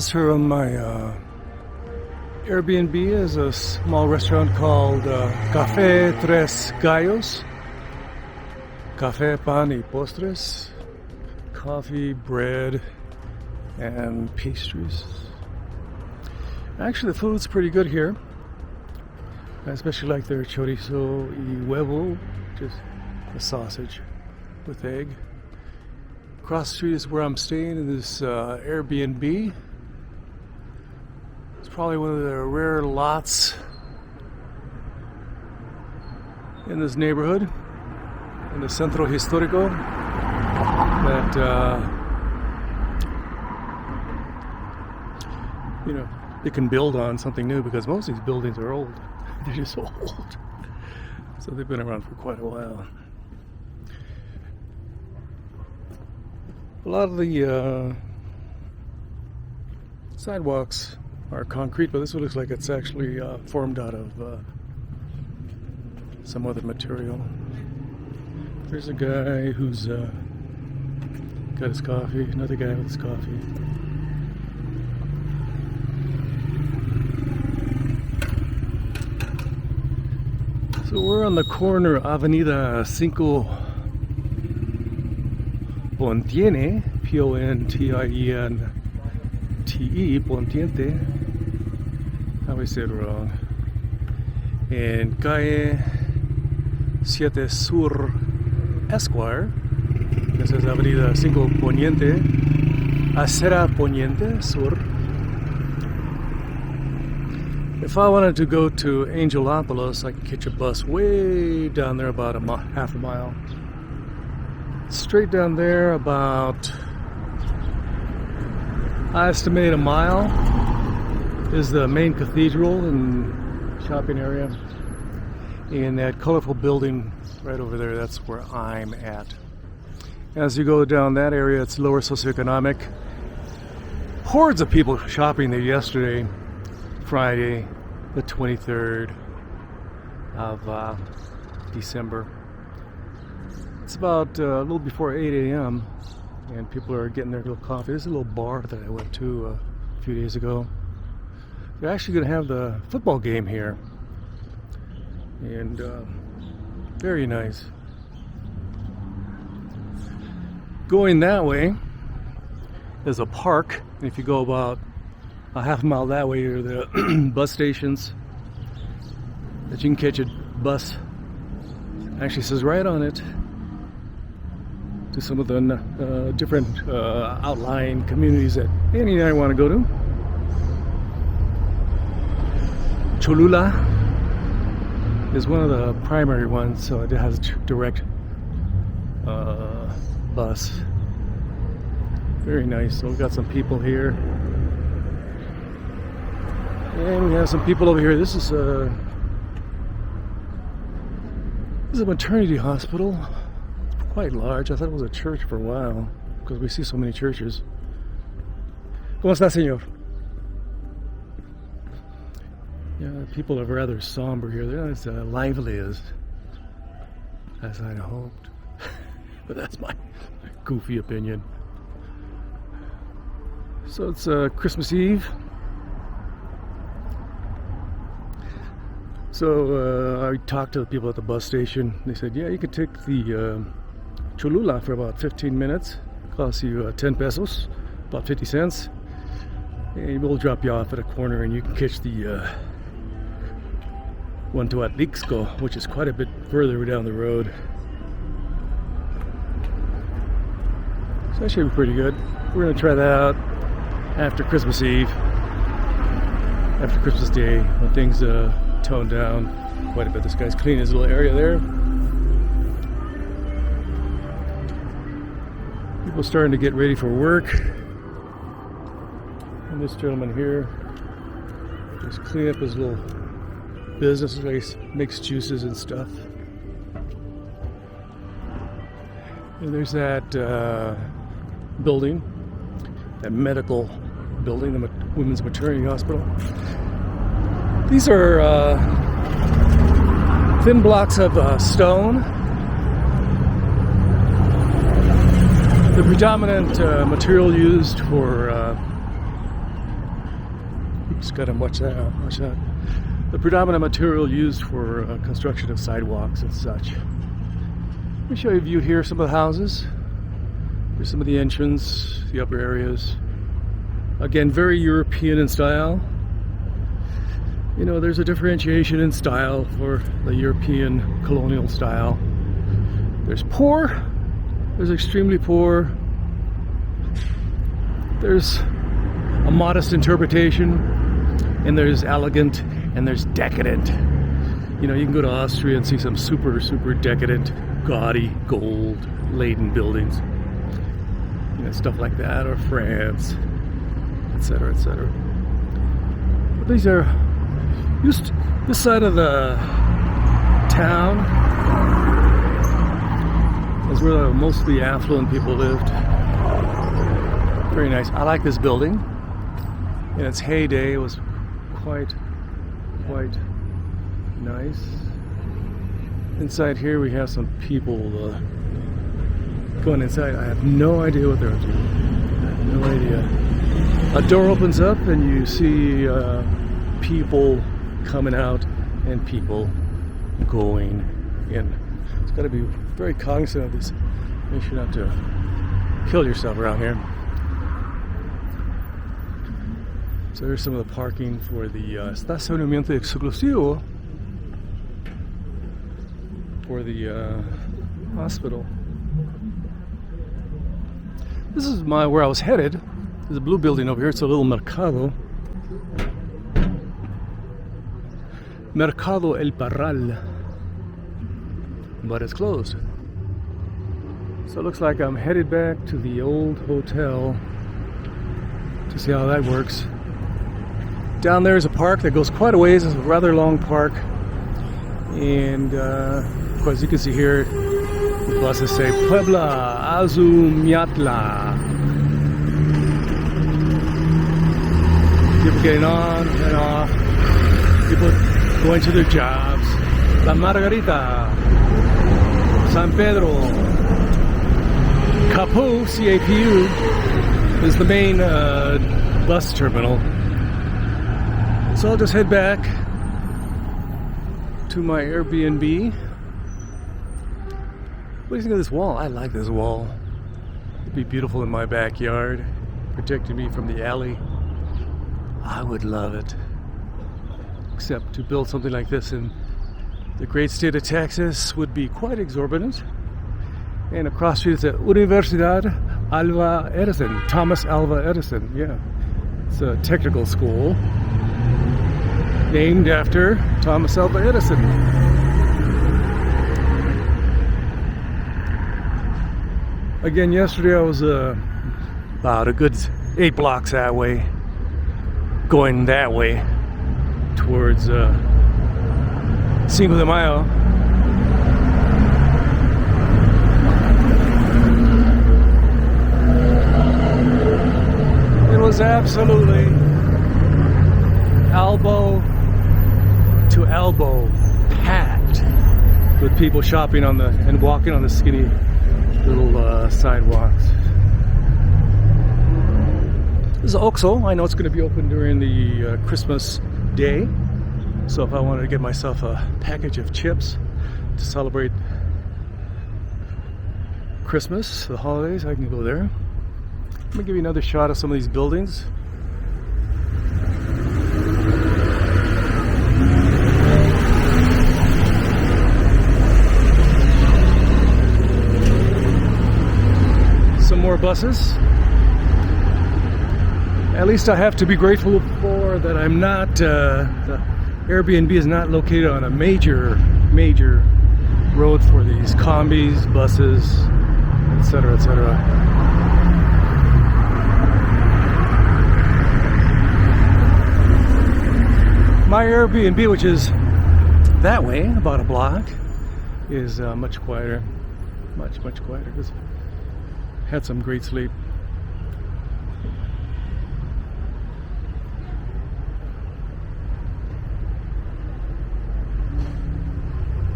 across from my Airbnb is a small restaurant called Café Tres Gallos. Café, pan y postres. Coffee, bread, and pastries. Actually, the food's pretty good here. I especially like their chorizo y huevo, which is a sausage with egg. Across the street is where I'm staying in this Airbnb. It's probably one of the rare lots in this neighborhood, in the Centro Histórico, that they can build on something new, because most of these buildings are old. They're just old. So they've been around for quite a while. A lot of the sidewalks are concrete, but this one looks like it's actually formed out of some other material. There's a guy who's got his coffee, another guy with his coffee. So we're on the corner Avenida 5 Pontiene, P-O-N-T-I-E-N-T-E, Pontiente. How do I say it wrong? And Calle 7 Sur Esquire. This is Avenida 5 Poniente, Acera Poniente Sur. If I wanted to go to Angelopolis, I could catch a bus way down there, about half a mile. Straight down there, about, I estimate, a mile, is the main cathedral and shopping area. And that colorful building right over there, that's where I'm at. As you go down that area, it's lower socioeconomic. Hordes of people shopping there yesterday, Friday, the 23rd of December. It's about a little before 8 a.m. and people are getting their little coffee. There's a little bar that I went to a few days ago. They're actually going to have the football game here, and very nice. Going that way is a park, and if you go about a half a mile that way are the bus stations that you can catch a bus. Actually says right on it to some of the different outlying communities that Annie and I want to go to. Cholula is one of the primary ones, so it has direct bus. Very nice. So we've got some people here. And we have some people over here. This is a maternity hospital. It's quite large. I thought it was a church for a while, because we see so many churches. ¿Cómo está, señor? Yeah, people are rather somber here. They're not as lively as I'd hoped. But that's my goofy opinion. So it's Christmas Eve. So I talked to the people at the bus station. They said, yeah, you could take the Cholula for about 15 minutes. Costs you 10 pesos, about 50 cents. And we'll drop you off at a corner and you can catch the one to Atlixco, which is quite a bit further down the road. So that should be pretty good. We're going to try that out after Christmas Eve, after Christmas Day, when things tone down quite a bit. This guy's cleaning his little area there. People starting to get ready for work. And this gentleman here just cleaning up his little business place, makes juices and stuff. And there's that building, that medical building, the women's maternity hospital. These are thin blocks of stone. The predominant material used for Just gotta watch that out. Watch that. The predominant material used for construction of sidewalks and such. Let me show you a view here. Some of the houses. Here's some of the entrance, the upper areas. Again, very European in style. You know, there's a differentiation in style for the European colonial style. There's poor, there's extremely poor, there's a modest interpretation, and there's elegant, and there's decadent. You know, you can go to Austria and see some super decadent, gaudy, gold-laden buildings. You know, stuff like that, or France, etc., etc. But these are just this side of the town is where most of the affluent people lived. Very nice. I like this building. In its heyday, it was quite nice. Inside here, we have some people going inside. I have no idea what they're up to. I have no idea. A door opens up, and you see people coming out and people going in. It's got to be very cognizant of this. Make sure not to kill yourself around here. So there's some of the parking for the estacionamiento exclusivo for the hospital. This is where I was headed. There's a blue building over here. It's a little mercado. Mercado El Parral. But it's closed. So it looks like I'm headed back to the old hotel to see how that works. Down there is a park that goes quite a ways. It's a rather long park. And of course you can see here the buses say Puebla, Azumiatla. People getting on and off. People going to their jobs. La Margarita, San Pedro, Capu, C-A-P-U, is the main bus terminal. So I'll just head back to my Airbnb. What do you think of this wall? I like this wall. It'd be beautiful in my backyard, protecting me from the alley. I would love it. Except to build something like this in the great state of Texas would be quite exorbitant. And across the street is the Universidad Alva Edison, Thomas Alva Edison, yeah. It's a technical school named after Thomas Alva Edison. Again, yesterday I was about a good 8 blocks that way, going that way towards Cinco de Mayo. It was absolutely elbow to elbow packed with people shopping on and walking on the skinny little sidewalks. This is Oxxo. I know it's going to be open during the Christmas day, so if I wanted to get myself a package of chips to celebrate Christmas, the holidays, I can go there. Let me give you another shot of some of these buildings. Some more buses. At least I have to be grateful for that I'm not, the Airbnb is not located on a major road for these combis, buses, etc., etc. My Airbnb, which is that way, about a block, is much quieter. Much quieter, because I had some great sleep.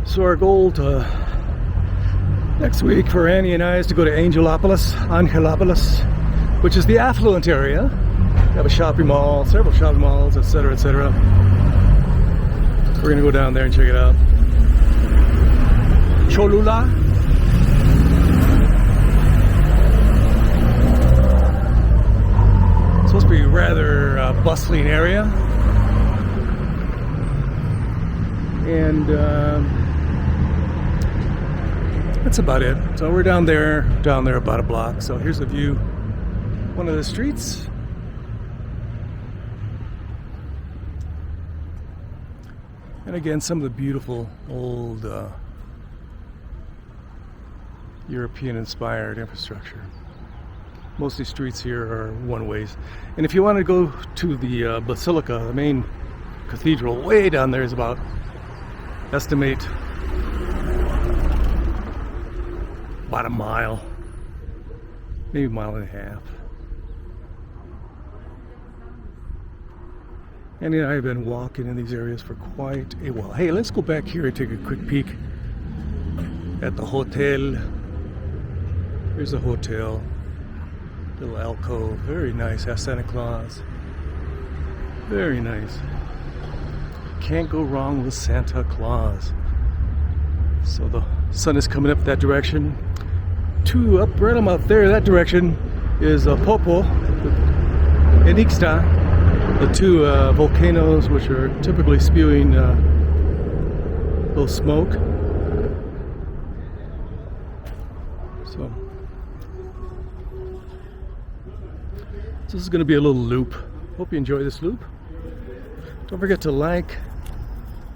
So our goal next week for Annie and I is to go to Angelopolis, which is the affluent area. have a shopping mall, several shopping malls, etc., etc. We're gonna go down there and check it out. Cholula. It's supposed to be a rather bustling area. And that's about it. So we're down there about a block. So here's a view, one of the streets. And again, some of the beautiful old European-inspired infrastructure. Most of these streets here are one-ways. And if you want to go to the Basilica, the main cathedral, way down there is about, estimate, about a mile, maybe a mile and a half. And I've been walking in these areas for quite a while. Hey, let's go back here and take a quick peek at the hotel. Here's a hotel, little alcove, very nice. Has Santa Claus, very nice. Can't go wrong with Santa Claus. So the sun is coming up that direction. Up right on out there, that direction is Popo and Ixta, the two volcanoes which are typically spewing little smoke. So this is going to be a little loop. Hope you enjoy this loop. Don't forget to like,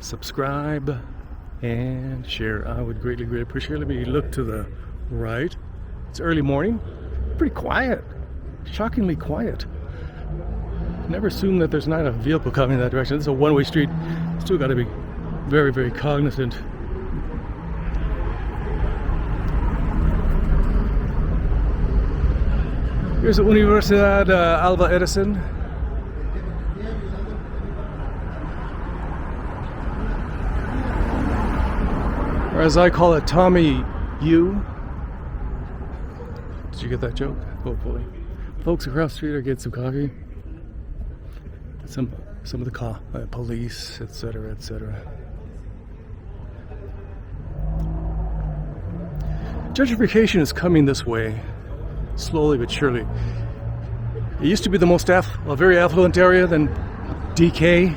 subscribe, and share. I would greatly appreciate it. Let me look to the right. It's early morning. Pretty quiet. Shockingly quiet. Never assume that there's not a vehicle coming in that direction. This is a one-way street. Still got to be very cognizant. Here's the Universidad Alva Edison. Or as I call it, Tommy U. Did you get that joke? Hopefully. Folks across the street are getting some coffee. Some of the police, etc., etc. Gentrification is coming this way, slowly but surely. It used to be the most a very affluent area, then decay.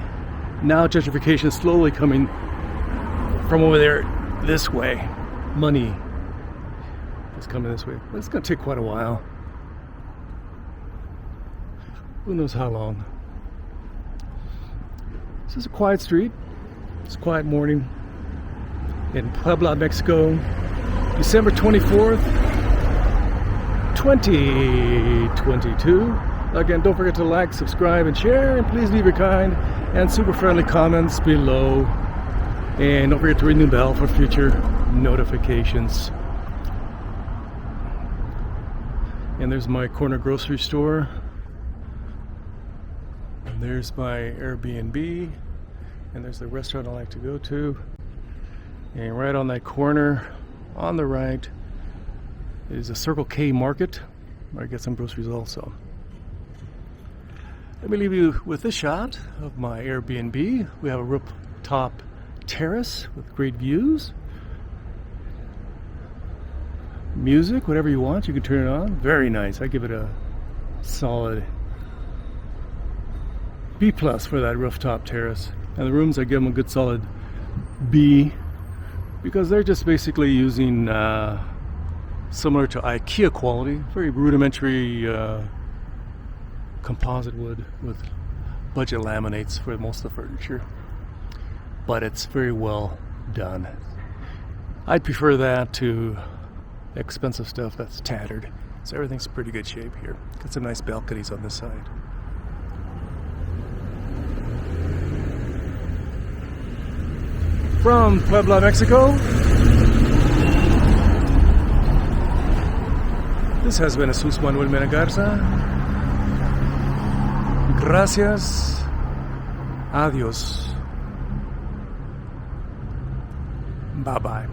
Now gentrification is slowly coming from over there this way. Money is coming this way. But it's going to take quite a while. Who knows how long. This is a quiet street. It's a quiet morning in Puebla, Mexico. December 24th, 2022. Again, don't forget to like, subscribe, and share. And please leave your kind and super friendly comments below. And don't forget to ring the bell for future notifications. And there's my corner grocery store. And there's my Airbnb. And there's the restaurant I like to go to. And right on that corner, on the right, is a Circle K Market, where I get some groceries also. Let me leave you with this shot of my Airbnb. We have a rooftop terrace with great views. Music, whatever you want, you can turn it on. Very nice. I give it a solid B+ for that rooftop terrace. And the rooms, I give them a good solid B, because they're just basically using similar to IKEA quality, very rudimentary composite wood with budget laminates for most of the furniture. But it's very well done. I'd prefer that to expensive stuff that's tattered. So everything's in pretty good shape here. Got some nice balconies on this side. From Puebla, Mexico, this has been Jesús Manuel Mena Garza. Gracias. Adios. Bye-bye.